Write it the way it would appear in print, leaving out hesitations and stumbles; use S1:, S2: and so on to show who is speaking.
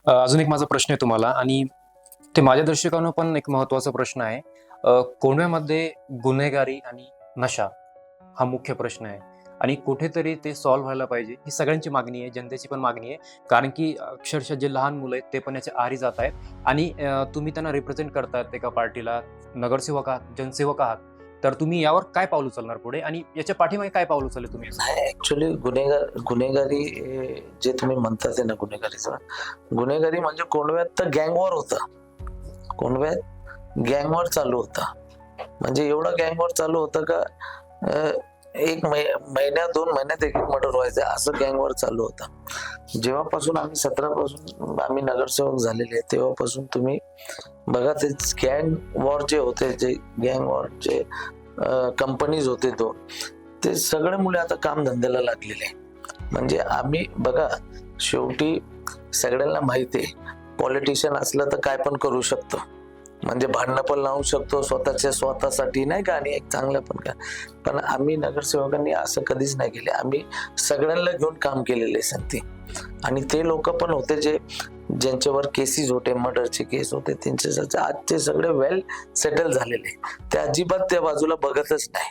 S1: अजून एक माझा प्रश्न आहे तुम्हाला आणि ते माझ्या दृष्टिकोनातून पण एक महत्त्वाचा प्रश्न आहे. कोंढव्यामध्ये गुन्हेगारी आणि नशा हा मुख्य प्रश्न आहे आणि कुठेतरी ते सॉल्व्ह व्हायला पाहिजे. ही सगळ्यांची मागणी आहे, जनतेची पण मागणी आहे. कारण की अक्षरशः जे लहान मुलं आहेत ते पण याच्या आहारी जात आहेत आणि तुम्ही त्यांना रिप्रेझेंट करतायत एका पार्टीला, नगरसेवक आहात, जनसेवक आहात. तर तुम्ही यावर काय पाऊल उचलणार पुढे आणि याच्या पाठीमागे काय पाऊल उचलले तुम्ही असं
S2: नाही,
S1: वाटतं?
S2: ऍक्च्युली गुन्हेगारी जे तुम्ही म्हणताय ना, गुन्हेगारी म्हणजे कोंडव्यात तर गँगवॉर होता. कोंडव्यात गँगवॉर चालू होता. म्हणजे एवढा गँगवॉर चालू होता का एक महिन्यात 2 महिन्यात एक मर्डर व्हायचं, असं गँगवॉर चालू होता. जेव्हापासून आम्ही 17 पासून आम्ही नगरसेवक झालेले तेव्हापासून तुम्ही बघा, ते गँग वॉर जे होते, जे गँग वॉर जे कंपनीज होते ते सगळे मुले आता काम धंद्याला लागलेले. म्हणजे आम्ही बघा, शेवटी सगळ्यांना माहिती आहे, पॉलिटिशियन असलं तर काय पण करू शकतो. म्हणजे भांडणं पण लावू शकतो स्वतःसाठी, नाही का, आणि एक चांगलं पण का. पण आम्ही नगरसेवकांनी असं कधीच नाही केले. आम्ही सगळ्यांना घेऊन काम केलेले संगती. आणि ते लोक पण होते ज्यांच्यावर केसेस होते, मर्डरचे केस होते, त्यांचे आज ते सगळे वेल सेटल झालेले. ते अजिबात त्या बाजूला बघतच नाही.